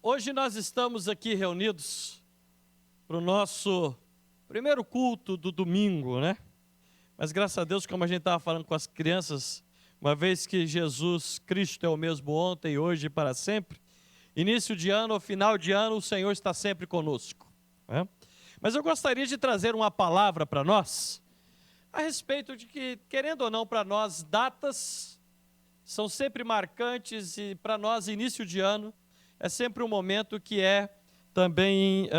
Hoje nós estamos aqui reunidos para o nosso primeiro culto do domingo, né? Mas graças a Deus, como a gente estava falando com as crianças, uma vez que Jesus Cristo é o mesmo ontem, hoje e para sempre, início de ano ou final de ano, o Senhor está sempre conosco, né? Mas eu gostaria de trazer uma palavra para nós, a respeito de que, querendo ou não, para nós, datas são sempre marcantes e para nós, início de ano, é sempre um momento que é também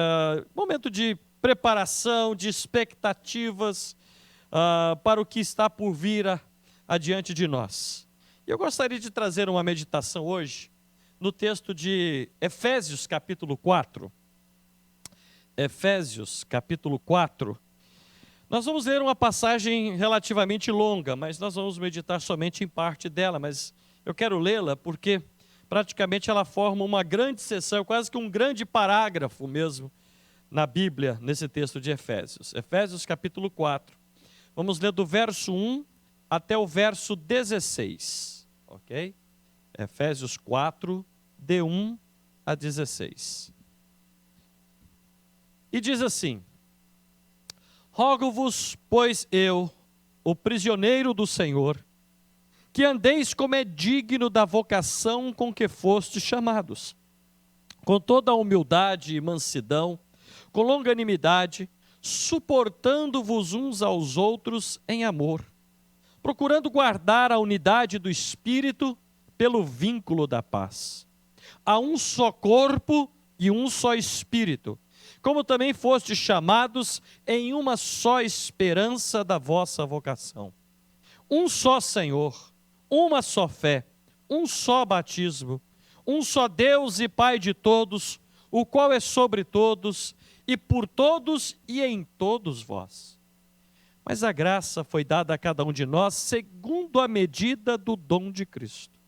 momento de preparação, de expectativas para o que está por vir adiante de nós. E eu gostaria de trazer uma meditação hoje no texto de Efésios capítulo 4. Efésios capítulo 4. Nós vamos ler uma passagem relativamente longa, mas nós vamos meditar somente em parte dela, mas eu quero lê-la porque praticamente ela forma uma grande seção, quase que um grande parágrafo mesmo, na Bíblia, nesse texto de Efésios. Efésios capítulo 4. Vamos ler do verso 1 até o verso 16, ok? Efésios 4, de 1 a 16. E diz assim: Rogo-vos, pois eu, o prisioneiro do Senhor, que andeis como é digno da vocação com que fostes chamados, com toda a humildade e mansidão, com longanimidade, suportando-vos uns aos outros em amor, procurando guardar a unidade do Espírito pelo vínculo da paz. Há um só corpo e um só Espírito, como também fostes chamados em uma só esperança da vossa vocação. Um só Senhor, uma só fé, um só batismo, um só Deus e Pai de todos, o qual é sobre todos e por todos e em todos vós. Mas a graça foi dada a cada um de nós segundo a medida do dom de Cristo.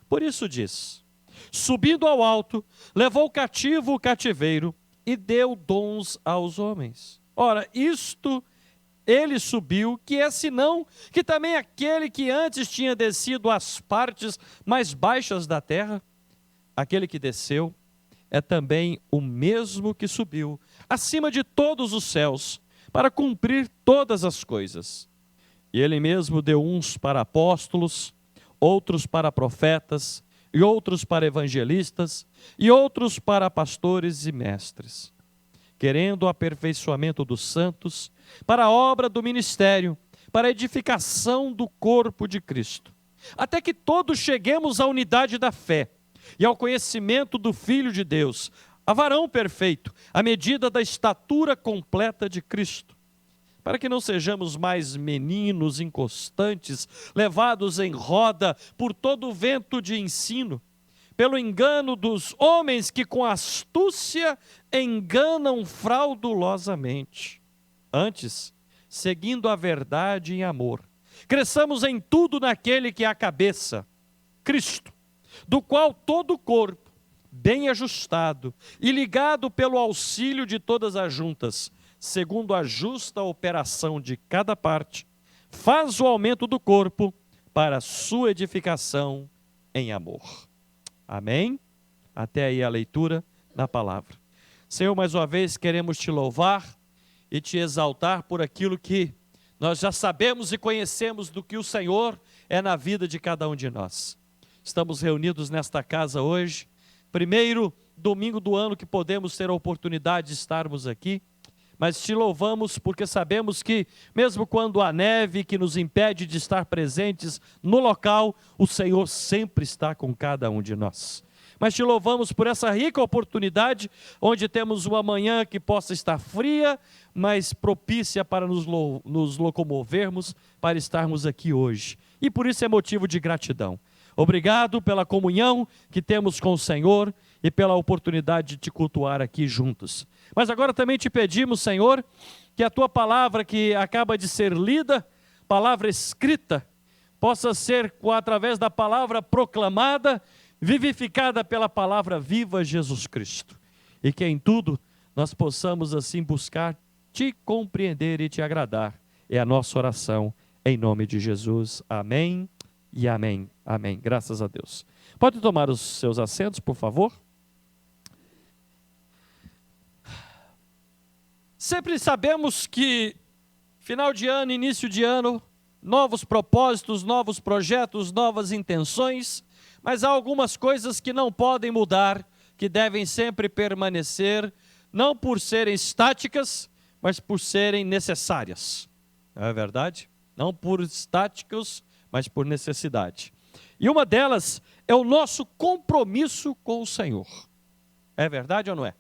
Por isso diz: subindo ao alto, levou cativo o cativeiro e deu dons aos homens. Ora, isto ele subiu, que é senão que também aquele que antes tinha descido às partes mais baixas da terra, aquele que desceu é também o mesmo que subiu acima de todos os céus, para cumprir todas as coisas. E ele mesmo deu uns para apóstolos, outros para profetas, e outros para evangelistas, e outros para pastores e mestres, querendo o aperfeiçoamento dos santos, para a obra do ministério, para a edificação do corpo de Cristo, até que todos cheguemos à unidade da fé e ao conhecimento do Filho de Deus, a varão perfeito, à medida da estatura completa de Cristo, para que não sejamos mais meninos inconstantes, levados em roda por todo o vento de ensino, pelo engano dos homens que com astúcia enganam fraudulosamente. Antes, seguindo a verdade em amor, cresçamos em tudo naquele que é a cabeça, Cristo, do qual todo o corpo, bem ajustado e ligado pelo auxílio de todas as juntas, segundo a justa operação de cada parte, faz o aumento do corpo para a sua edificação em amor. Amém? Até aí a leitura da palavra. Senhor, mais uma vez queremos te louvar e te exaltar por aquilo que nós já sabemos e conhecemos do que o Senhor é na vida de cada um de nós. Estamos reunidos nesta casa hoje, primeiro domingo do ano que podemos ter a oportunidade de estarmos aqui, mas te louvamos porque sabemos que, mesmo quando há neve que nos impede de estar presentes no local, o Senhor sempre está com cada um de nós. Mas te louvamos por essa rica oportunidade, onde temos uma manhã que possa estar fria, mas propícia para nos locomovermos, para estarmos aqui hoje. E por isso é motivo de gratidão. Obrigado pela comunhão que temos com o Senhor e pela oportunidade de te cultuar aqui juntos. Mas agora também te pedimos, Senhor, que a tua palavra que acaba de ser lida, palavra escrita, possa ser, através da palavra proclamada, vivificada pela palavra viva Jesus Cristo. E que em tudo nós possamos assim buscar te compreender e te agradar. É a nossa oração, em nome de Jesus. Amém e amém. Amém. Graças a Deus. Pode tomar os seus assentos, por favor? Sempre sabemos que final de ano, início de ano, novos propósitos, novos projetos, novas intenções, mas há algumas coisas que não podem mudar, que devem sempre permanecer, não por serem estáticas, mas por serem necessárias. Não é verdade? Não por estáticos, mas por necessidade. E uma delas é o nosso compromisso com o Senhor. É verdade ou não é?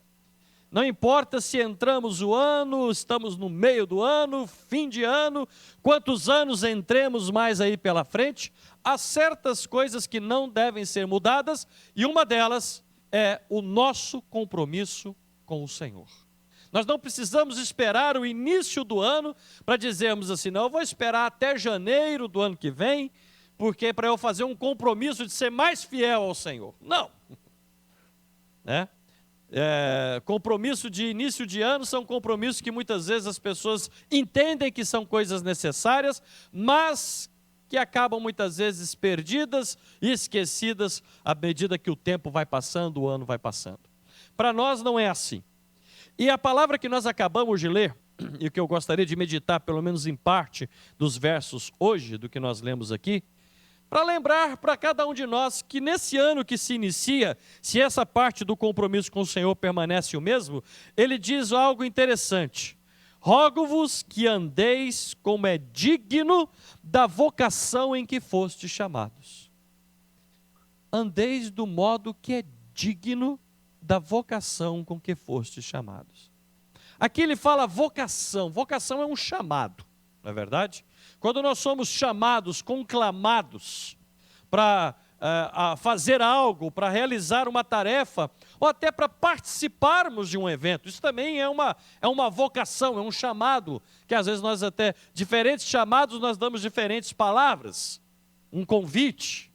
Não importa se entramos o ano, estamos no meio do ano, fim de ano, quantos anos entremos mais aí pela frente, há certas coisas que não devem ser mudadas, e uma delas é o nosso compromisso com o Senhor. Nós não precisamos esperar o início do ano para dizermos assim, não, eu vou esperar até janeiro do ano que vem, porque para eu fazer um compromisso de ser mais fiel ao Senhor. Não. Compromisso de início de ano são compromissos que muitas vezes as pessoas entendem que são coisas necessárias, mas que acabam muitas vezes perdidas e esquecidas à medida que o tempo vai passando, o ano vai passando. Para nós não é assim. E a palavra que nós acabamos de ler, e que eu gostaria de meditar pelo menos em parte dos versos hoje, do que nós lemos aqui, para lembrar para cada um de nós que nesse ano que se inicia, se essa parte do compromisso com o Senhor permanece o mesmo, ele diz algo interessante. Rogo-vos que andeis como é digno da vocação em que fostes chamados. Andeis do modo que é digno da vocação com que fostes chamados. Aqui ele fala vocação. Vocação é um chamado, não é verdade? Quando nós somos chamados, conclamados para fazer algo, para realizar uma tarefa, ou até para participarmos de um evento, isso também é uma vocação, é um chamado, que às vezes nós até, diferentes chamados, nós damos diferentes palavras, um convite,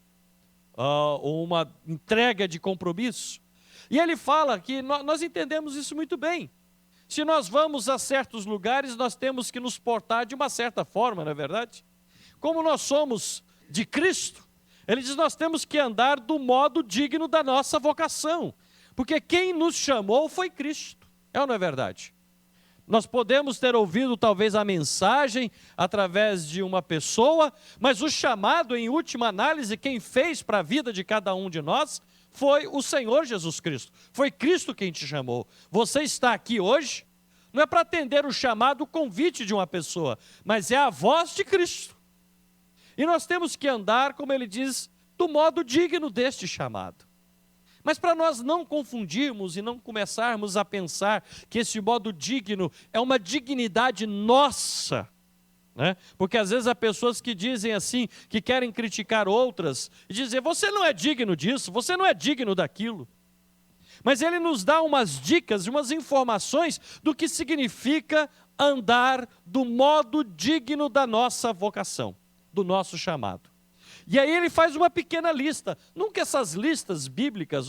ou uma entrega de compromisso. E ele fala que nós entendemos isso muito bem. Se nós vamos a certos lugares, nós temos que nos portar de uma certa forma, não é verdade? Como nós somos de Cristo, ele diz, nós temos que andar do modo digno da nossa vocação, porque quem nos chamou foi Cristo, é ou não é verdade? Nós podemos ter ouvido talvez a mensagem através de uma pessoa, mas o chamado, em última análise, quem fez para a vida de cada um de nós, foi o Senhor Jesus Cristo. Foi Cristo quem te chamou. Você está aqui hoje, não é para atender o chamado, o convite de uma pessoa, mas é a voz de Cristo. E nós temos que andar, como ele diz, do modo digno deste chamado. Mas para nós não confundirmos e não começarmos a pensar que esse modo digno é uma dignidade nossa, né? Porque às vezes há pessoas que dizem assim, que querem criticar outras, e dizer, você não é digno disso, você não é digno daquilo. Mas ele nos dá umas dicas, umas informações do que significa andar do modo digno da nossa vocação, do nosso chamado. E aí ele faz uma pequena lista. Nunca essas listas bíblicas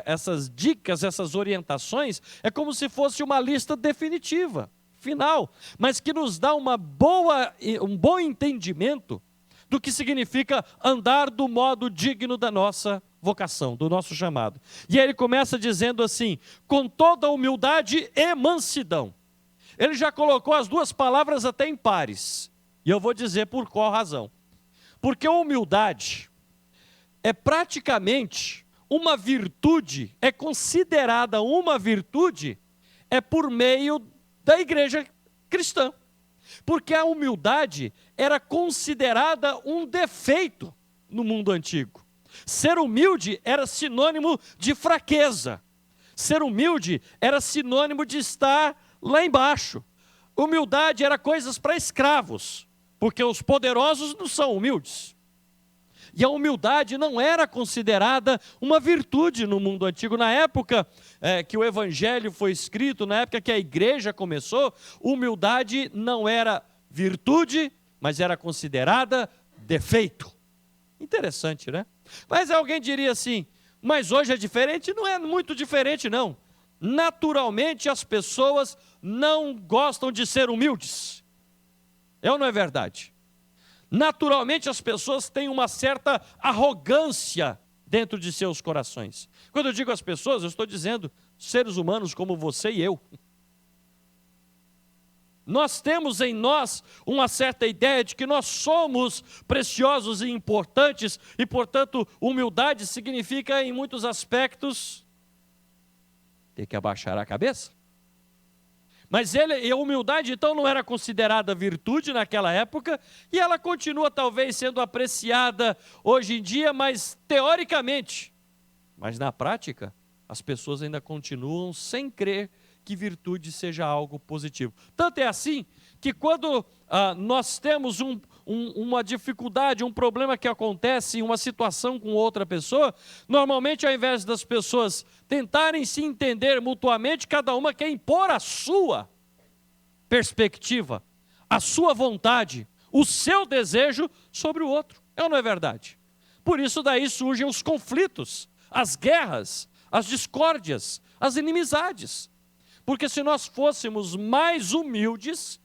essas dicas, essas orientações, é como se fosse uma lista definitiva, final, mas que nos dá um bom entendimento do que significa andar do modo digno da nossa vocação, do nosso chamado. E aí ele começa dizendo assim, com toda humildade e mansidão. Ele já colocou as duas palavras até em pares, e eu vou dizer por qual razão. Porque a humildade é praticamente uma virtude, é considerada uma virtude, por meio da igreja cristã. Porque a humildade era considerada um defeito no mundo antigo. Ser humilde era sinônimo de fraqueza. Ser humilde era sinônimo de estar lá embaixo. Humildade era coisas para escravos, porque os poderosos não são humildes. E a humildade não era considerada uma virtude no mundo antigo. Na época que o evangelho foi escrito, na época que a igreja começou, humildade não era virtude, mas era considerada defeito. Interessante, né? Mas alguém diria assim, mas hoje é diferente? Não é muito diferente, não. Naturalmente as pessoas não gostam de ser humildes. É ou não é verdade? Naturalmente as pessoas têm uma certa arrogância dentro de seus corações. Quando eu digo as pessoas, eu estou dizendo seres humanos como você e eu. Nós temos em nós uma certa ideia de que nós somos preciosos e importantes, e, portanto, humildade significa, em muitos aspectos, ter que abaixar a cabeça. Mas a humildade, então, não era considerada virtude naquela época, e ela continua, talvez, sendo apreciada hoje em dia, mas teoricamente. Mas, na prática, as pessoas ainda continuam sem crer que virtude seja algo positivo. Tanto é assim que quando nós temos uma dificuldade, um problema que acontece em uma situação com outra pessoa, normalmente ao invés das pessoas tentarem se entender mutuamente, cada uma quer impor a sua perspectiva, a sua vontade, o seu desejo sobre o outro. É ou não é verdade? Por isso daí surgem os conflitos, as guerras, as discórdias, as inimizades. Porque se nós fôssemos mais humildes,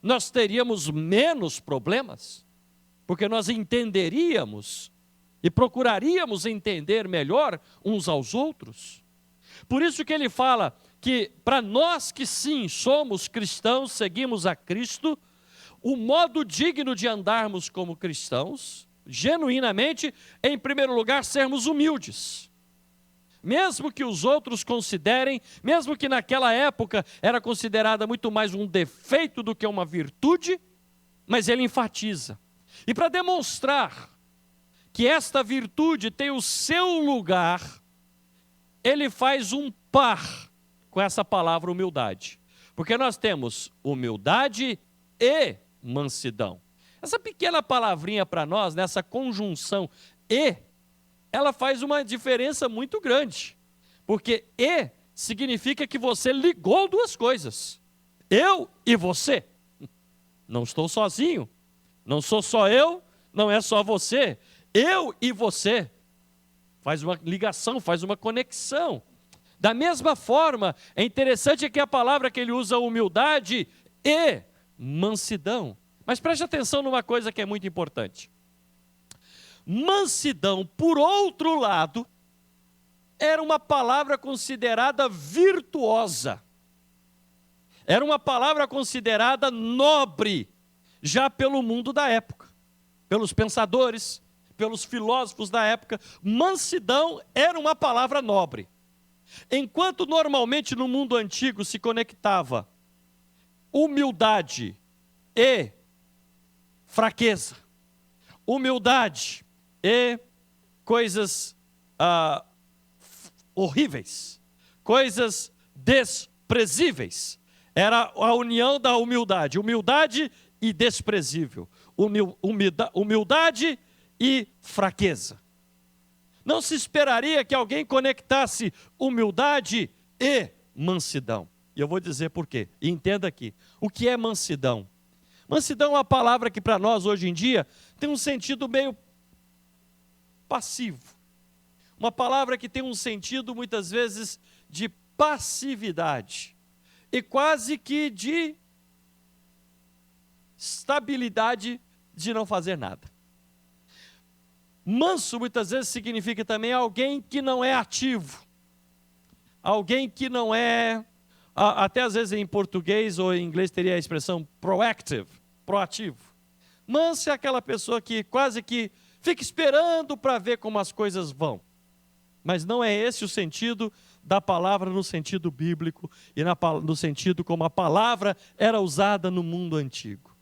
nós teríamos menos problemas, porque nós entenderíamos e procuraríamos entender melhor uns aos outros. Por isso que ele fala que para nós que sim somos cristãos, seguimos a Cristo, o modo digno de andarmos como cristãos, genuinamente, em primeiro lugar, sermos humildes. Mesmo que os outros considerem, mesmo que naquela época era considerada muito mais um defeito do que uma virtude, mas ele enfatiza. E para demonstrar que esta virtude tem o seu lugar, ele faz um par com essa palavra humildade. Porque nós temos humildade e mansidão. Essa pequena palavrinha para nós, nessa conjunção e, ela faz uma diferença muito grande, porque "e" significa que você ligou duas coisas, eu e você. Não estou sozinho, não sou só eu, não é só você, eu e você. Faz uma ligação, faz uma conexão. Da mesma forma, é interessante que a palavra que ele usa, humildade e mansidão. Mas preste atenção numa coisa que é muito importante. Mansidão, por outro lado, era uma palavra considerada virtuosa. Era uma palavra considerada nobre, já pelo mundo da época, pelos pensadores, pelos filósofos da época. Mansidão era uma palavra nobre. Enquanto normalmente no mundo antigo se conectava humildade e fraqueza, humildade e coisas horríveis, coisas desprezíveis. Era a união da humildade, humildade e desprezível, humildade e fraqueza. Não se esperaria que alguém conectasse humildade e mansidão. E eu vou dizer por quê. E entenda aqui, o que é mansidão? Mansidão é uma palavra que para nós hoje em dia tem um sentido meio passivo. Uma palavra que tem um sentido muitas vezes de passividade e quase que de estabilidade de não fazer nada. Manso muitas vezes significa também alguém que não é ativo, alguém que não é, até às vezes em português ou em inglês teria a expressão proactive, proativo. Manso é aquela pessoa que quase que fica esperando para ver como as coisas vão. Mas não é esse o sentido da palavra no sentido bíblico e no sentido como a palavra era usada no mundo antigo.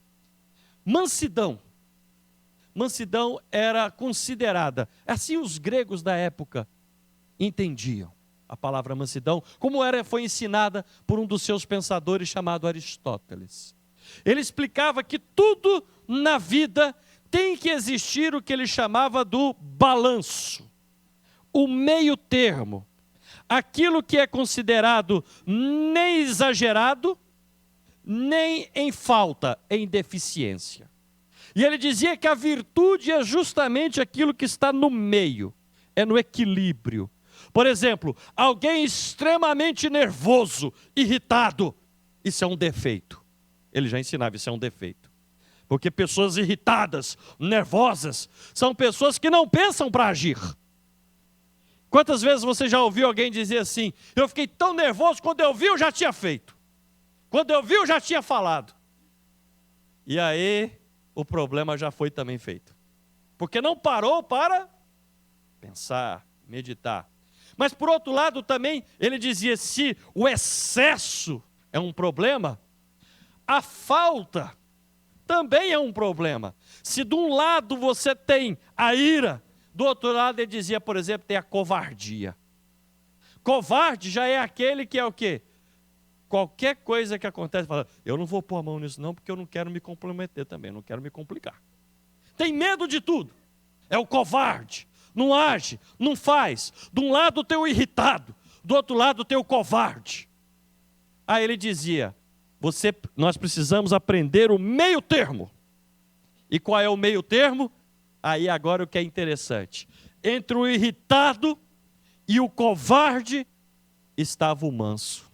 Mansidão. Mansidão era considerada, assim os gregos da época entendiam a palavra mansidão, como foi ensinada por um dos seus pensadores chamado Aristóteles. Ele explicava que tudo na vida tem que existir o que ele chamava do balanço, o meio termo, aquilo que é considerado nem exagerado, nem em falta, em deficiência. E ele dizia que a virtude é justamente aquilo que está no meio, é no equilíbrio. Por exemplo, alguém extremamente nervoso, irritado, isso é um defeito. Ele já ensinava, isso é um defeito. Porque pessoas irritadas, nervosas, são pessoas que não pensam para agir. Quantas vezes você já ouviu alguém dizer assim, eu fiquei tão nervoso, quando eu vi eu já tinha feito. Quando eu vi eu já tinha falado. E aí o problema já foi também feito. Porque não parou para pensar, meditar. Mas por outro lado também, ele dizia, se o excesso é um problema, a falta também é um problema. Se de um lado você tem a ira, do outro lado ele dizia, por exemplo, tem a covardia. Covarde já é aquele que é o quê? Qualquer coisa que acontece, fala, eu não vou pôr a mão nisso não, porque eu não quero me comprometer também, não quero me complicar. Tem medo de tudo. É o covarde. Não age, não faz. De um lado tem o irritado, do outro lado tem o covarde. Aí ele dizia, nós precisamos aprender o meio termo. E qual é o meio termo? Aí agora o que é interessante. Entre o irritado e o covarde estava o manso.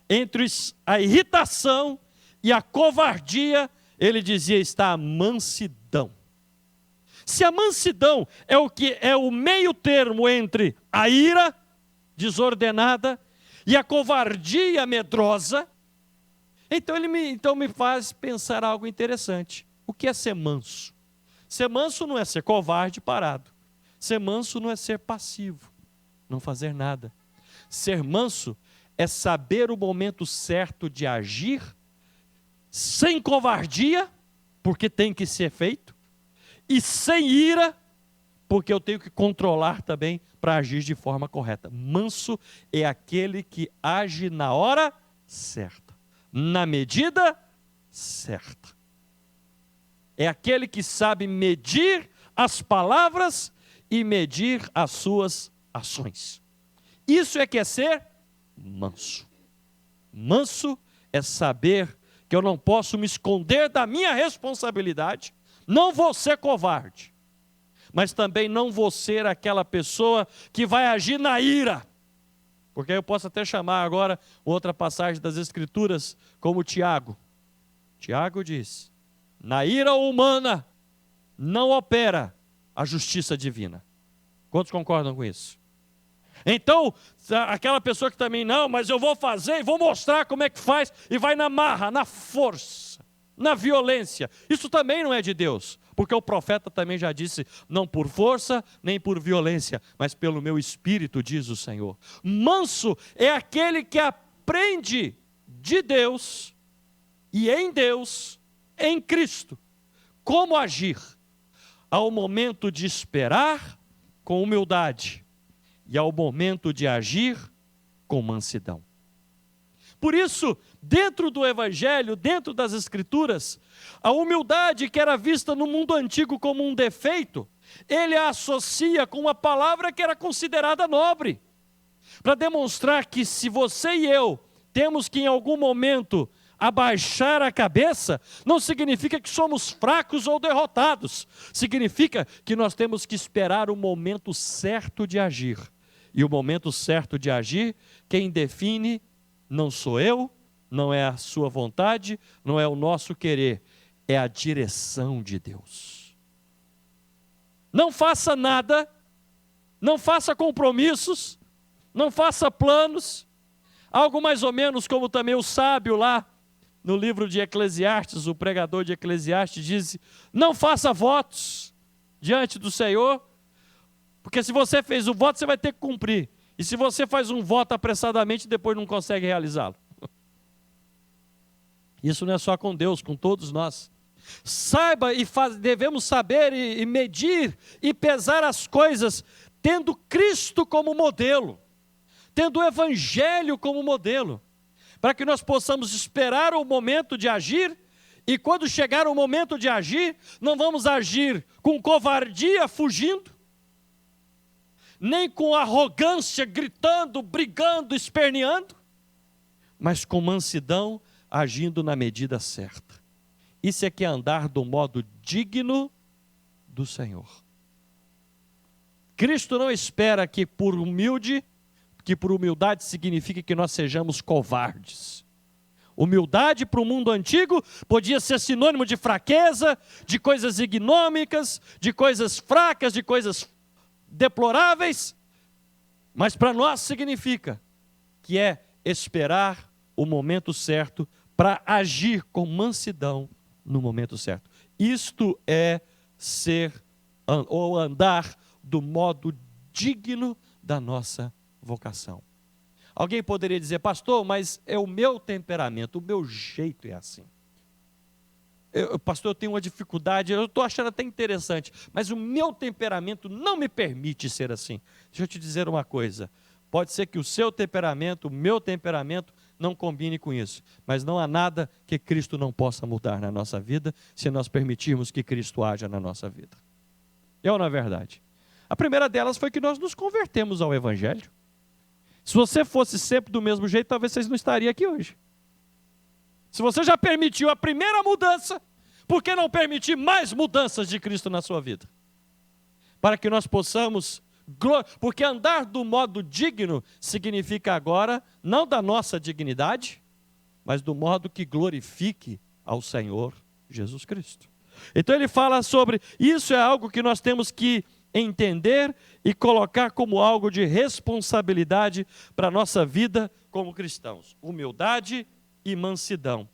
Entre a irritação e a covardia, ele dizia, está a mansidão. Se a mansidão é o que é o meio termo entre a ira desordenada e a covardia medrosa, então me faz pensar algo interessante. O que é ser manso? Ser manso não é ser covarde parado. Ser manso não é ser passivo, não fazer nada. Ser manso é saber o momento certo de agir, sem covardia, porque tem que ser feito, e sem ira, porque eu tenho que controlar também para agir de forma correta. Manso é aquele que age na hora certa, na medida certa. É aquele que sabe medir as palavras e medir as suas ações. Isso é que é ser manso. Manso é saber que eu não posso me esconder da minha responsabilidade. Não vou ser covarde, mas também não vou ser aquela pessoa que vai agir na ira. Porque eu posso até chamar agora outra passagem das Escrituras, como Tiago. Tiago diz, na ira humana não opera a justiça divina. Quantos concordam com isso? Então, aquela pessoa que também, não, mas eu vou fazer e vou mostrar como é que faz, e vai na marra, na força, na violência. Isso também não é de Deus, porque o profeta também já disse, não por força, nem por violência, mas pelo meu espírito, diz o Senhor. Manso é aquele que aprende de Deus, e em Cristo, como agir, ao momento de esperar com humildade, e ao momento de agir com mansidão. Por isso, dentro do Evangelho, dentro das Escrituras, a humildade que era vista no mundo antigo como um defeito, ele a associa com uma palavra que era considerada nobre, para demonstrar que se você e eu temos que em algum momento abaixar a cabeça, não significa que somos fracos ou derrotados, significa que nós temos que esperar o momento certo de agir. E o momento certo de agir, quem define não sou eu, não é a sua vontade, não é o nosso querer, é a direção de Deus. Não faça nada, não faça compromissos, não faça planos, algo mais ou menos como também o sábio lá, no livro de Eclesiastes, o pregador de Eclesiastes diz, não faça votos diante do Senhor, porque se você fez o voto, você vai ter que cumprir. E se você faz um voto apressadamente, depois não consegue realizá-lo. Isso não é só com Deus, com todos nós. Saiba devemos saber e medir e pesar as coisas, tendo Cristo como modelo, tendo o Evangelho como modelo, para que nós possamos esperar o momento de agir, e quando chegar o momento de agir, não vamos agir com covardia, fugindo, nem com arrogância, gritando, brigando, esperneando, mas com mansidão, agindo na medida certa. Isso é que é andar do modo digno do Senhor. Cristo não espera que por humildade signifique que nós sejamos covardes. Humildade para o mundo antigo podia ser sinônimo de fraqueza, de coisas ignômicas, de coisas fracas, de coisas deploráveis, mas para nós significa que é esperar o momento certo para agir com mansidão no momento certo. Isto é ser ou andar do modo digno da nossa vocação. Alguém poderia dizer, pastor, mas é o meu temperamento, o meu jeito é assim. Pastor, eu tenho uma dificuldade, eu estou achando até interessante, mas o meu temperamento não me permite ser assim. Deixa eu te dizer uma coisa, pode ser que o seu temperamento, o meu temperamento, não combine com isso, mas não há nada que Cristo não possa mudar na nossa vida, se nós permitirmos que Cristo haja na nossa vida. É ou não é verdade? A primeira delas foi que nós nos convertemos ao Evangelho. Se você fosse sempre do mesmo jeito, talvez vocês não estariam aqui hoje. Se você já permitiu a primeira mudança, por que não permitir mais mudanças de Cristo na sua vida? Para que nós possamos, porque andar do modo digno significa agora, não da nossa dignidade, mas do modo que glorifique ao Senhor Jesus Cristo. Então ele fala sobre, isso é algo que nós temos que entender e colocar como algo de responsabilidade para a nossa vida como cristãos. Humildade e mansidão.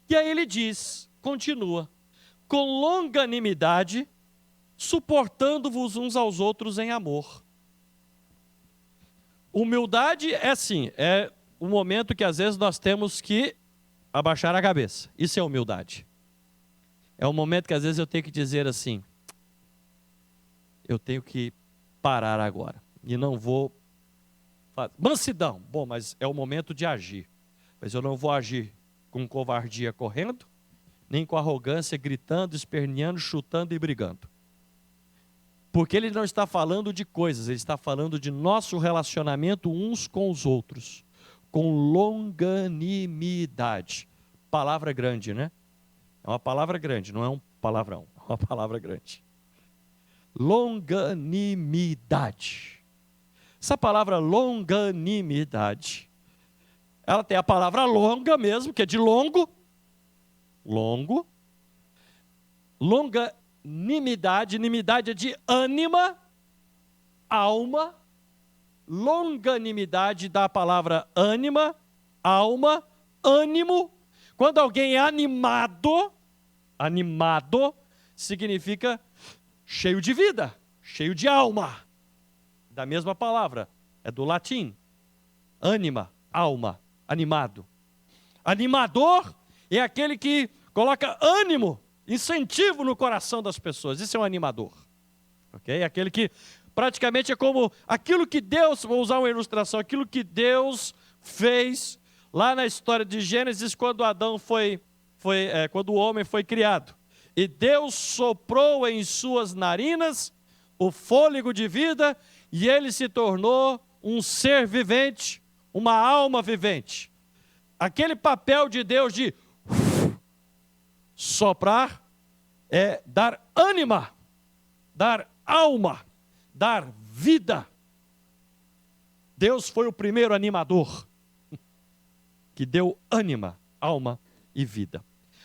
E aí ele diz, continua, com longanimidade, suportando-vos uns aos outros em amor. Humildade é assim, é o momento que às vezes nós temos que abaixar a cabeça. Isso é humildade. É o momento que às vezes eu tenho que dizer assim, eu tenho que parar agora e não vou fazer. Mansidão, bom, mas é o momento de agir. Mas eu não vou agir com covardia correndo, nem com arrogância gritando, esperneando, chutando e brigando. Porque ele não está falando de coisas, ele está falando de nosso relacionamento uns com os outros, com longanimidade. Palavra grande, né? É uma palavra grande, não é um palavrão, é uma palavra grande. Longanimidade. Essa palavra longanimidade, ela tem a palavra longa mesmo, que é de longo. Longo. Longanimidade, nimidade é de ânima, alma. Longanimidade dá a palavra ânima, alma, ânimo. Quando alguém é animado, significa cheio de vida, cheio de alma. Da mesma palavra, é do latim. Ânima, alma, animado. Animador é aquele que coloca ânimo, incentivo no coração das pessoas. Isso é um animador. Ok? Aquele que praticamente é como aquilo que Deus, vou usar uma ilustração, aquilo que Deus fez lá na história de Gênesis, quando quando o homem foi criado. E Deus soprou em suas narinas o fôlego de vida e ele se tornou um ser vivente, uma alma vivente. Aquele papel de Deus de soprar é dar ânima, dar alma, dar vida. Deus foi o primeiro animador que deu ânima, alma e vida.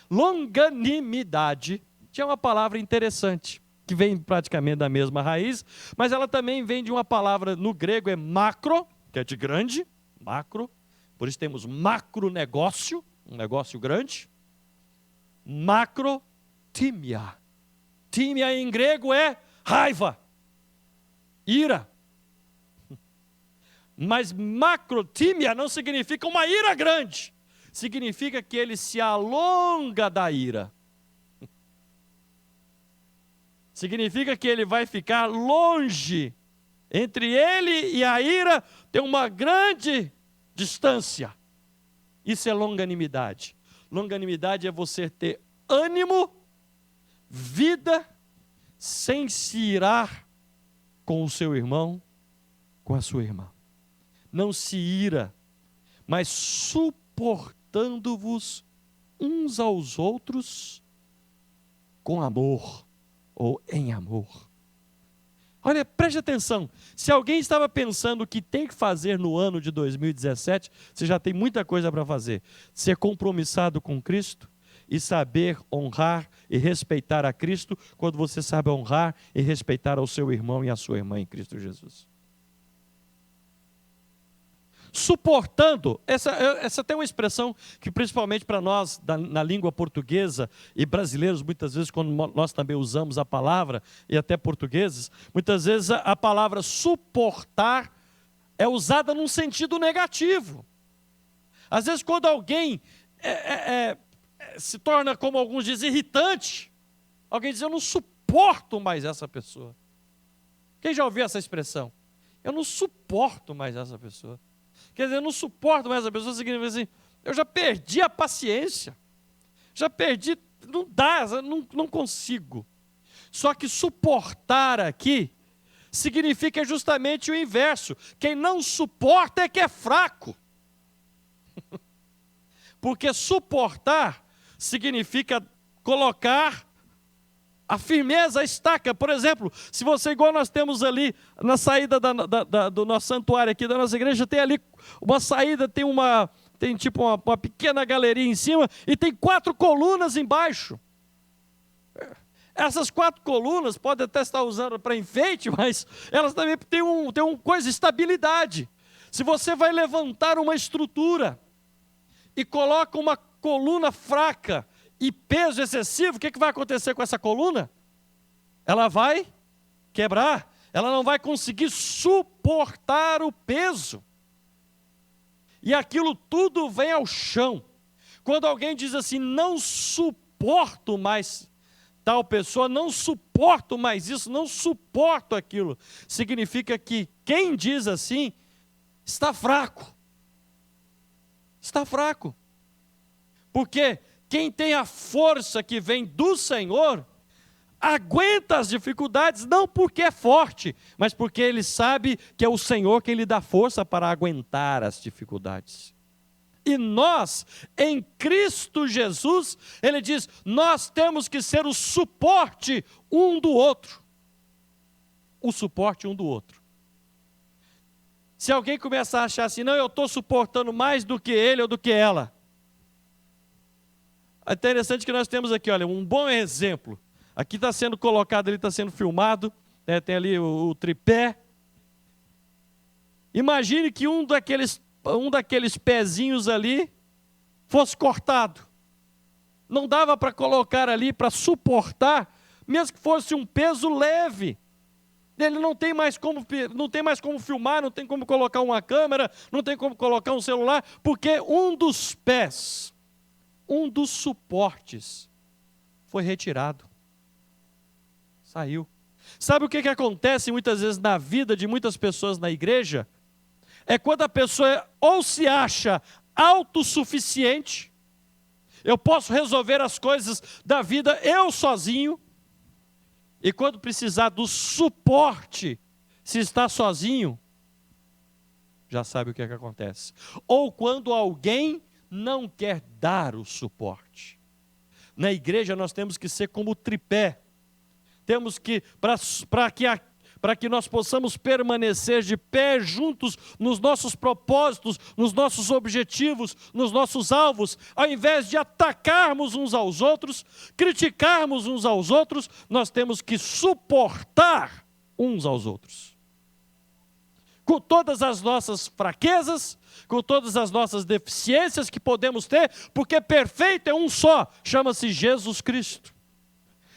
Longanimidade é uma palavra interessante, que vem praticamente da mesma raiz, mas ela também vem de uma palavra, no grego é macro, que é de grande, macro, por isso temos macronegócio, um negócio grande. Macrotímia. Tímia em grego é raiva, ira. Mas macrotímia não significa uma ira grande. Significa que ele se alonga da ira. Significa que ele vai ficar longe. Entre ele e a ira tem uma grande distância. Isso é longanimidade. Longanimidade é você ter ânimo, vida, sem se irar com o seu irmão, com a sua irmã. Não se ira, mas suportando-vos uns aos outros com amor ou em amor. Olha, preste atenção, se alguém estava pensando o que tem que fazer no ano de 2017, você já tem muita coisa para fazer. Ser compromissado com Cristo e saber honrar e respeitar a Cristo quando você sabe honrar e respeitar ao seu irmão e à sua irmã em Cristo Jesus. suportando. Essa tem uma expressão que principalmente para nós, na língua portuguesa, e brasileiros muitas vezes, quando nós também usamos a palavra, e até portugueses, muitas vezes a palavra suportar é usada num sentido negativo. Às vezes quando alguém se torna, como alguns dizem, irritante, alguém diz, eu não suporto mais essa pessoa. Quem já ouviu essa expressão? Eu não suporto mais essa pessoa. Quer dizer, eu não suporto mais essa pessoa, significa assim, eu já perdi a paciência. Já perdi, não dá, não consigo. Só que suportar aqui significa justamente o inverso. Quem não suporta é que é fraco. Porque suportar significa colocar a firmeza, a estaca. Por exemplo, se você, igual nós temos ali na saída do nosso santuário aqui, da nossa igreja, tem ali uma saída, tem tipo uma pequena galeria em cima e tem 4 colunas embaixo. Essas 4 colunas podem até estar usando para enfeite, mas elas também têm uma coisa, estabilidade. Se você vai levantar uma estrutura e coloca uma coluna fraca e peso excessivo, o que vai acontecer com essa coluna? Ela vai quebrar, ela não vai conseguir suportar o peso. E aquilo tudo vem ao chão. Quando alguém diz assim, não suporto mais tal pessoa, não suporto mais isso, não suporto aquilo, significa que quem diz assim, está fraco. Está fraco. Porque quem tem a força que vem do Senhor, aguenta as dificuldades, não porque é forte, mas porque ele sabe que é o Senhor quem lhe dá força para aguentar as dificuldades. E nós, em Cristo Jesus, ele diz, nós temos que ser o suporte um do outro. O suporte um do outro. Se alguém começar a achar assim, não, eu estou suportando mais do que ele ou do que ela. É interessante que nós temos aqui, olha, um bom exemplo. Aqui está sendo colocado, ele está sendo filmado, né, tem ali o tripé. Imagine que um daqueles pezinhos ali fosse cortado. Não dava para colocar ali, para suportar, mesmo que fosse um peso leve. Ele não tem mais como filmar, não tem como colocar uma câmera, não tem como colocar um celular, porque um dos pés, um dos suportes foi retirado. Saiu. Sabe o que acontece muitas vezes na vida de muitas pessoas na igreja? É quando a pessoa ou se acha autossuficiente, eu posso resolver as coisas da vida eu sozinho, e quando precisar do suporte, se está sozinho, já sabe o que acontece. Ou quando alguém não quer dar o suporte. Na igreja nós temos que ser como o tripé. Temos que, para que nós possamos permanecer de pé juntos nos nossos propósitos, nos nossos objetivos, nos nossos alvos, ao invés de atacarmos uns aos outros, criticarmos uns aos outros, nós temos que suportar uns aos outros. Com todas as nossas fraquezas, com todas as nossas deficiências que podemos ter, porque perfeito é um só, chama-se Jesus Cristo.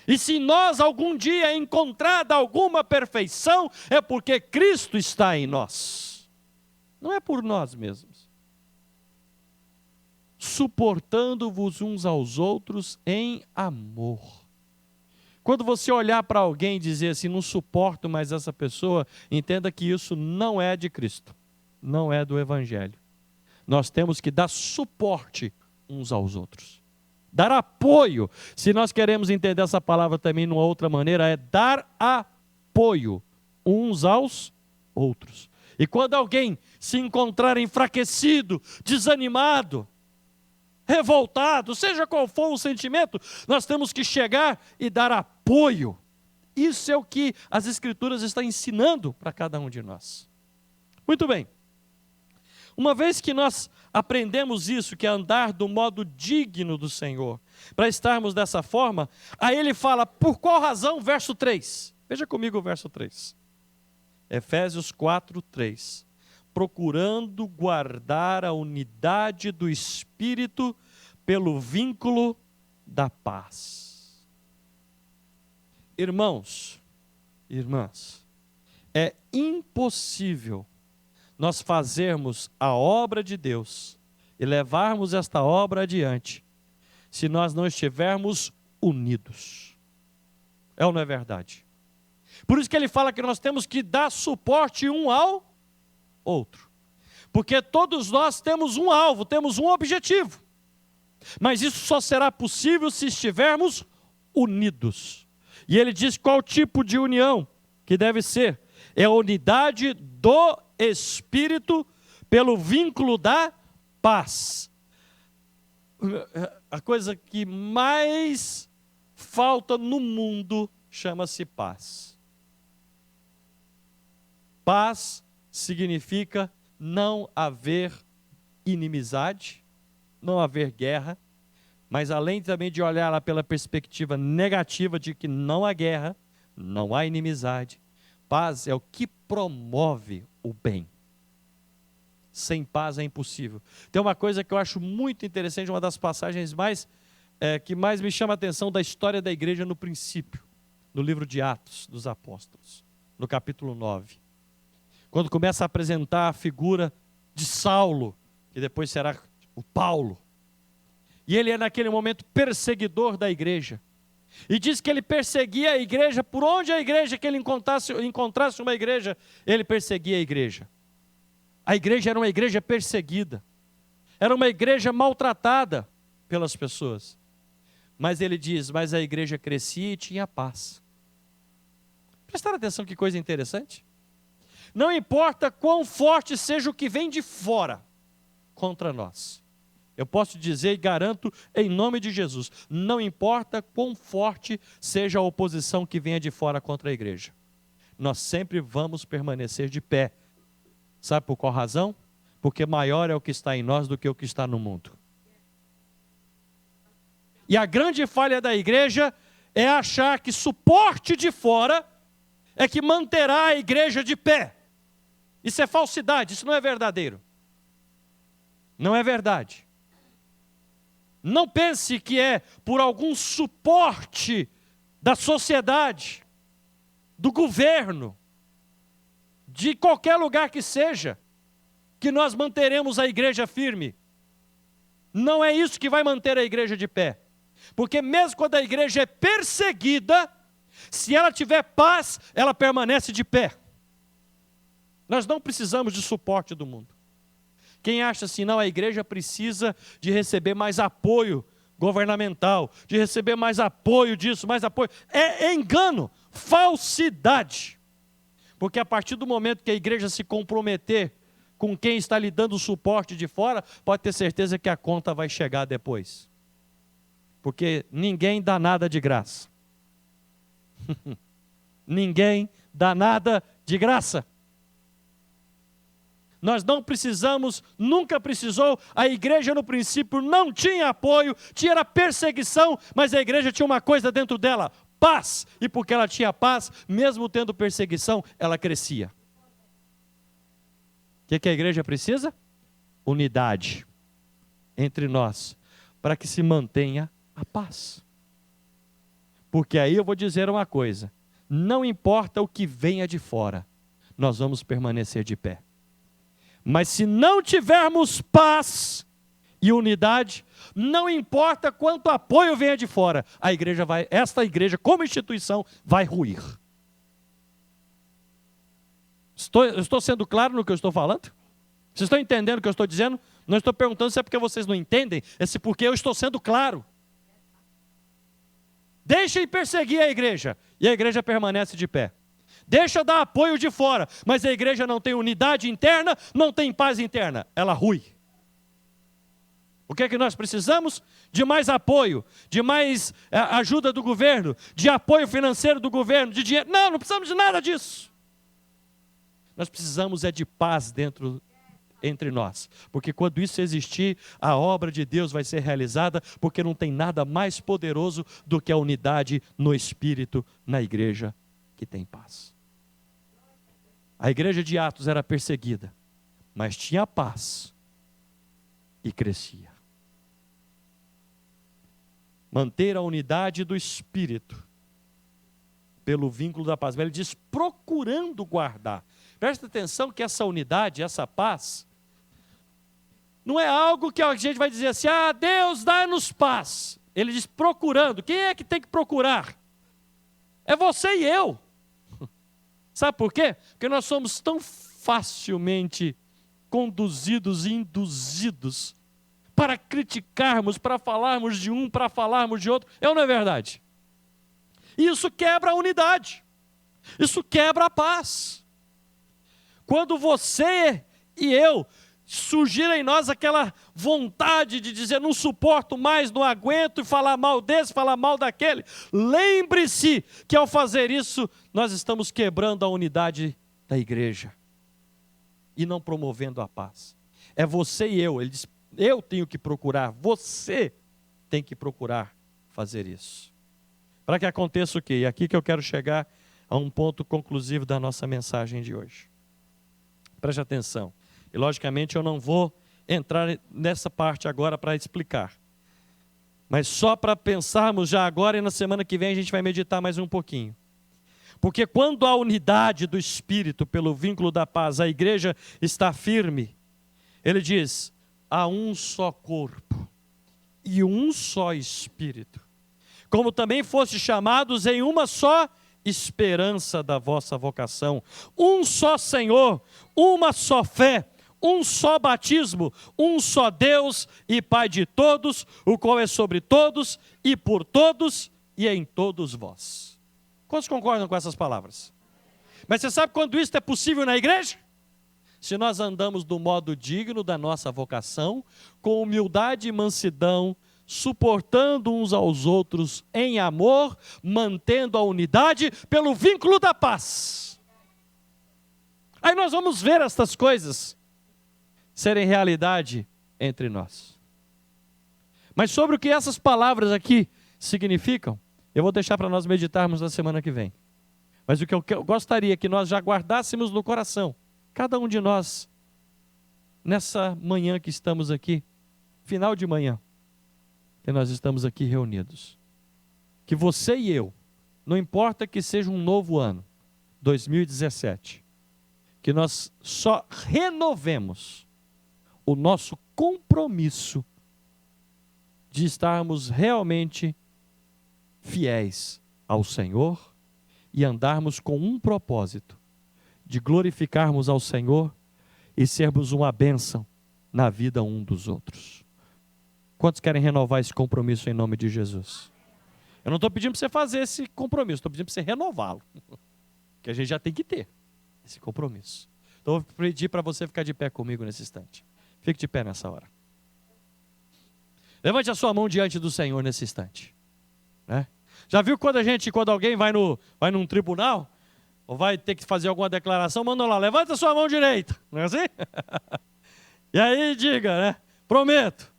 E se nós algum dia encontrada alguma perfeição, é porque Cristo está em nós. Não é por nós mesmos. Suportando-vos uns aos outros em amor. Quando você olhar para alguém e dizer assim, não suporto mais essa pessoa, entenda que isso não é de Cristo, não é do Evangelho. Nós temos que dar suporte uns aos outros. Dar apoio, se nós queremos entender essa palavra também de uma outra maneira, é dar apoio uns aos outros. E quando alguém se encontrar enfraquecido, desanimado, revoltado, seja qual for o sentimento, nós temos que chegar e dar apoio. Isso é o que as Escrituras estão ensinando para cada um de nós. Muito bem. Uma vez que nós aprendemos isso, que é andar do modo digno do Senhor, para estarmos dessa forma, aí ele fala, por qual razão? Verso 3. Veja comigo o verso 3. Efésios 4, 3. procurando guardar a unidade do Espírito pelo vínculo da paz. Irmãos, irmãs, é impossível nós fazermos a obra de Deus e levarmos esta obra adiante se nós não estivermos unidos. É ou não é verdade? Por isso que ele fala que nós temos que dar suporte um ao outro. Porque todos nós temos um alvo, temos um objetivo. Mas isso só será possível se estivermos unidos. E ele diz qual tipo de união que deve ser. É a unidade do Espírito pelo vínculo da paz. A coisa que mais falta no mundo chama-se paz. Paz significa não haver inimizade, não haver guerra, mas além também de olhar lá pela perspectiva negativa de que não há guerra, não há inimizade, paz é o que promove o bem. Sem paz é impossível. Tem uma coisa que eu acho muito interessante, uma das passagens que mais me chama a atenção da história da igreja no princípio, no livro de Atos dos Apóstolos, no capítulo 9. Quando começa a apresentar a figura de Saulo, que depois será o Paulo. E ele é naquele momento perseguidor da igreja. E diz que ele perseguia a igreja, por onde a igreja que ele encontrasse uma igreja, ele perseguia a igreja. A igreja era uma igreja perseguida. Era uma igreja maltratada pelas pessoas. Mas ele diz, mas a igreja crescia e tinha paz. Prestaram atenção que coisa interessante? Não importa quão forte seja o que vem de fora contra nós. Eu posso dizer e garanto em nome de Jesus, não importa quão forte seja a oposição que venha de fora contra a igreja. Nós sempre vamos permanecer de pé. Sabe por qual razão? Porque maior é o que está em nós do que o que está no mundo. E a grande falha da igreja é achar que suporte de fora é que manterá a igreja de pé. Isso é falsidade, isso não é verdadeiro. Não é verdade. Não pense que é por algum suporte da sociedade, do governo, de qualquer lugar que seja, que nós manteremos a igreja firme. Não é isso que vai manter a igreja de pé. Porque mesmo quando a igreja é perseguida, se ela tiver paz, ela permanece de pé. Nós não precisamos de suporte do mundo. Quem acha assim, não, a igreja precisa de receber mais apoio governamental, de receber mais apoio disso, mais apoio, é engano, falsidade. Porque a partir do momento que a igreja se comprometer com quem está lhe dando suporte de fora, pode ter certeza que a conta vai chegar depois. Porque ninguém dá nada de graça. Ninguém dá nada de graça. Nós não precisamos, nunca precisou, a igreja no princípio não tinha apoio, tinha perseguição, mas a igreja tinha uma coisa dentro dela, paz. E porque ela tinha paz, mesmo tendo perseguição, ela crescia. O que a igreja precisa? Unidade entre nós, para que se mantenha a paz. Porque aí eu vou dizer uma coisa, não importa o que venha de fora, nós vamos permanecer de pé. Mas se não tivermos paz e unidade, não importa quanto apoio venha de fora, esta igreja como instituição vai ruir. Estou sendo claro no que eu estou falando? Vocês estão entendendo o que eu estou dizendo? Não estou perguntando se é porque vocês não entendem, é se porque eu estou sendo claro. Deixem perseguir a igreja, e a igreja permanece de pé. Deixa dar apoio de fora, mas a igreja não tem unidade interna, não tem paz interna, ela rui. O que é que nós precisamos? De mais apoio, de mais ajuda do governo, de apoio financeiro do governo, de dinheiro. Não precisamos de nada disso. Nós precisamos de paz entre nós, porque quando isso existir, a obra de Deus vai ser realizada, porque não tem nada mais poderoso do que a unidade no Espírito, na igreja que tem paz. A igreja de Atos era perseguida, mas tinha paz e crescia. Manter a unidade do Espírito pelo vínculo da paz. Ele diz, procurando guardar. Presta atenção que essa unidade, essa paz, não é algo que a gente vai dizer assim, Deus dá-nos paz. Ele diz, procurando. Quem é que tem que procurar? É você e eu. Sabe por quê? Porque nós somos tão facilmente conduzidos e induzidos para criticarmos, para falarmos de um, para falarmos de outro. É ou não é verdade? E isso quebra a unidade. Isso quebra a paz. Quando você e eu surgir em nós aquela vontade de dizer, não suporto mais, não aguento, e falar mal desse, falar mal daquele, lembre-se que ao fazer isso, nós estamos quebrando a unidade da igreja e não promovendo a paz. É você e eu. Ele diz, eu tenho que procurar, você tem que procurar fazer isso. Para que aconteça o quê? E aqui que eu quero chegar a um ponto conclusivo da nossa mensagem de hoje. Preste atenção. E logicamente eu não vou entrar nessa parte agora para explicar. Mas só para pensarmos já agora, e na semana que vem a gente vai meditar mais um pouquinho. Porque quando a unidade do Espírito pelo vínculo da paz, a igreja está firme, ele diz, há um só corpo e um só Espírito. Como também foste chamados em uma só esperança da vossa vocação. Um só Senhor, uma só fé, um só batismo, um só Deus e Pai de todos, o qual é sobre todos e por todos e em todos vós. Quantos concordam com essas palavras? Mas você sabe quando isso é possível na igreja? Se nós andamos do modo digno da nossa vocação, com humildade e mansidão, suportando uns aos outros em amor, mantendo a unidade pelo vínculo da paz. Aí nós vamos ver estas coisas serem realidade entre nós. Mas sobre o que essas palavras aqui significam, eu vou deixar para nós meditarmos na semana que vem. Mas o que eu gostaria que nós já guardássemos no coração, cada um de nós, nessa manhã que estamos aqui, final de manhã, que nós estamos aqui reunidos. Que você e eu, não importa que seja um novo ano, 2017, que nós só renovemos o nosso compromisso de estarmos realmente fiéis ao Senhor e andarmos com um propósito, de glorificarmos ao Senhor e sermos uma bênção na vida um dos outros. Quantos querem renovar esse compromisso em nome de Jesus? Eu não estou pedindo para você fazer esse compromisso, estou pedindo para você renová-lo. Que a gente já tem que ter esse compromisso. Então eu vou pedir para você ficar de pé comigo nesse instante. Fique de pé nessa hora. Levante a sua mão diante do Senhor nesse instante. Né? Já viu quando alguém vai num tribunal, ou vai ter que fazer alguma declaração, manda lá, levanta a sua mão direita. Não é assim? E aí diga, né? Prometo.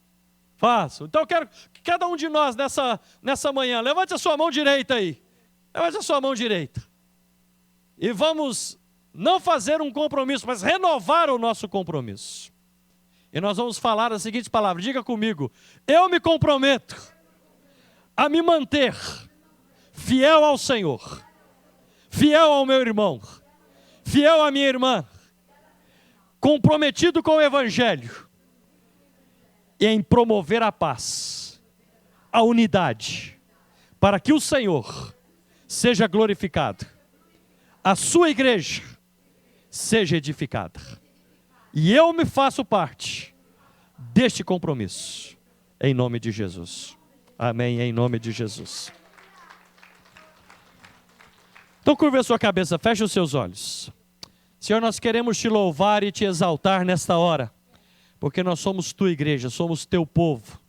Faço. Então eu quero que cada um de nós nessa manhã, levante a sua mão direita aí. Levante a sua mão direita. E vamos não fazer um compromisso, mas renovar o nosso compromisso. E nós vamos falar as seguintes palavras. Diga comigo. Eu me comprometo a me manter fiel ao Senhor, fiel ao meu irmão, fiel à minha irmã, comprometido com o Evangelho, e em promover a paz, a unidade, para que o Senhor seja glorificado, a sua igreja seja edificada. E eu me faço parte deste compromisso, em nome de Jesus. Amém, em nome de Jesus. Então curva a sua cabeça, feche os seus olhos. Senhor, nós queremos te louvar e te exaltar nesta hora, porque nós somos tua igreja, somos teu povo,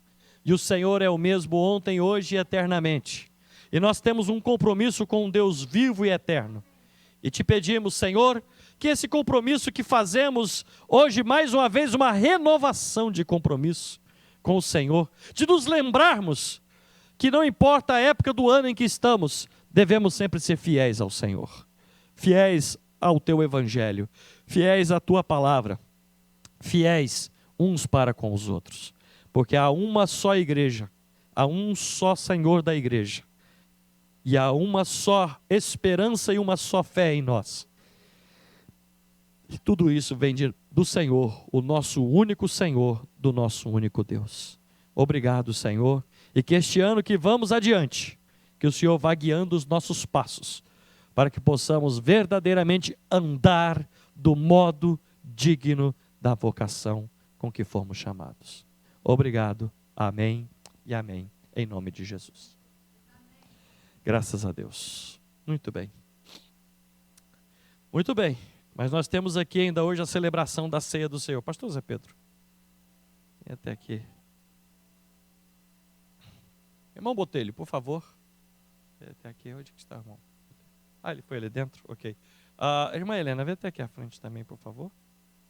e o Senhor é o mesmo ontem, hoje e eternamente, e nós temos um compromisso com um Deus vivo e eterno, e te pedimos, Senhor, que esse compromisso que fazemos hoje, mais uma vez, uma renovação de compromisso com o Senhor, de nos lembrarmos que não importa a época do ano em que estamos, devemos sempre ser fiéis ao Senhor, fiéis ao teu Evangelho, fiéis à tua palavra, fiéis uns para com os outros, porque há uma só igreja, há um só Senhor da igreja, e há uma só esperança e uma só fé em nós. E tudo isso vem do Senhor, o nosso único Senhor, do nosso único Deus. Obrigado, Senhor, e que este ano que vamos adiante, que o Senhor vá guiando os nossos passos, para que possamos verdadeiramente andar do modo digno da vocação com que fomos chamados. Obrigado, amém e amém, em nome de Jesus. Graças a Deus. Muito bem. Muito bem, mas nós temos aqui ainda hoje a celebração da ceia do Senhor. Pastor Zé Pedro, vem até aqui. Irmão Botelho, por favor. Vem até aqui, onde que está o irmão? Ah, ele foi ali dentro? Ok. Irmã Helena, vem até aqui à frente também, por favor.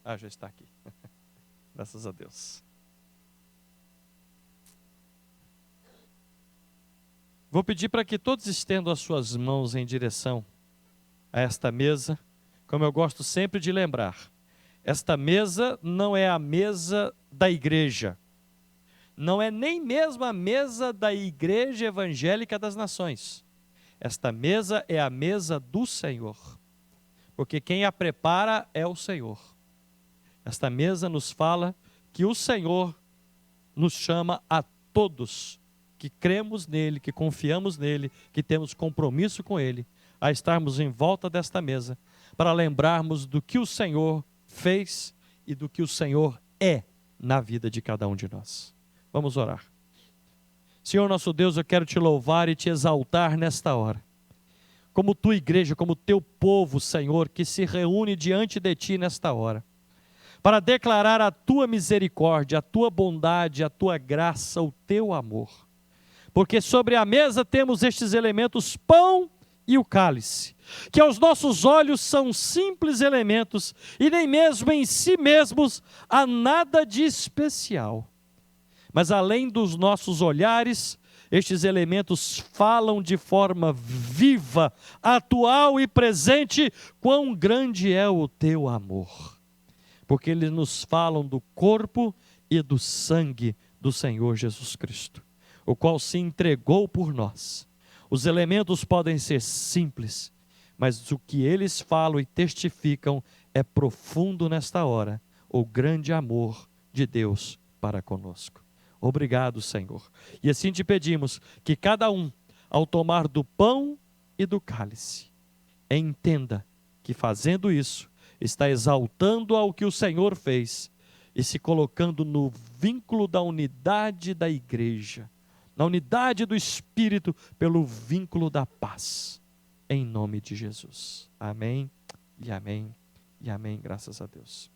Ah, já está aqui. Graças a Deus. Vou pedir para que todos estendam as suas mãos em direção a esta mesa, como eu gosto sempre de lembrar. Esta mesa não é a mesa da igreja, não é nem mesmo a mesa da Igreja Evangélica das Nações. Esta mesa é a mesa do Senhor, porque quem a prepara é o Senhor. Esta mesa nos fala que o Senhor nos chama a todos que cremos nele, que confiamos nele, que temos compromisso com ele, a estarmos em volta desta mesa, para lembrarmos do que o Senhor fez e do que o Senhor é na vida de cada um de nós. Vamos orar. Senhor nosso Deus, eu quero te louvar e te exaltar nesta hora. Como tua igreja, como teu povo, Senhor, que se reúne diante de ti nesta hora, para declarar a tua misericórdia, a tua bondade, a tua graça, o teu amor. Porque sobre a mesa temos estes elementos, pão e o cálice, que aos nossos olhos são simples elementos e nem mesmo em si mesmos há nada de especial. Mas além dos nossos olhares, estes elementos falam de forma viva, atual e presente, quão grande é o teu amor. Porque eles nos falam do corpo e do sangue do Senhor Jesus Cristo, o qual se entregou por nós. Os elementos podem ser simples, mas o que eles falam e testificam é profundo nesta hora, o grande amor de Deus para conosco. Obrigado, Senhor. E assim te pedimos que cada um, ao tomar do pão e do cálice, entenda que fazendo isso, está exaltando ao que o Senhor fez e se colocando no vínculo da unidade da igreja, na unidade do Espírito, pelo vínculo da paz, em nome de Jesus. Amém e amém e amém, graças a Deus.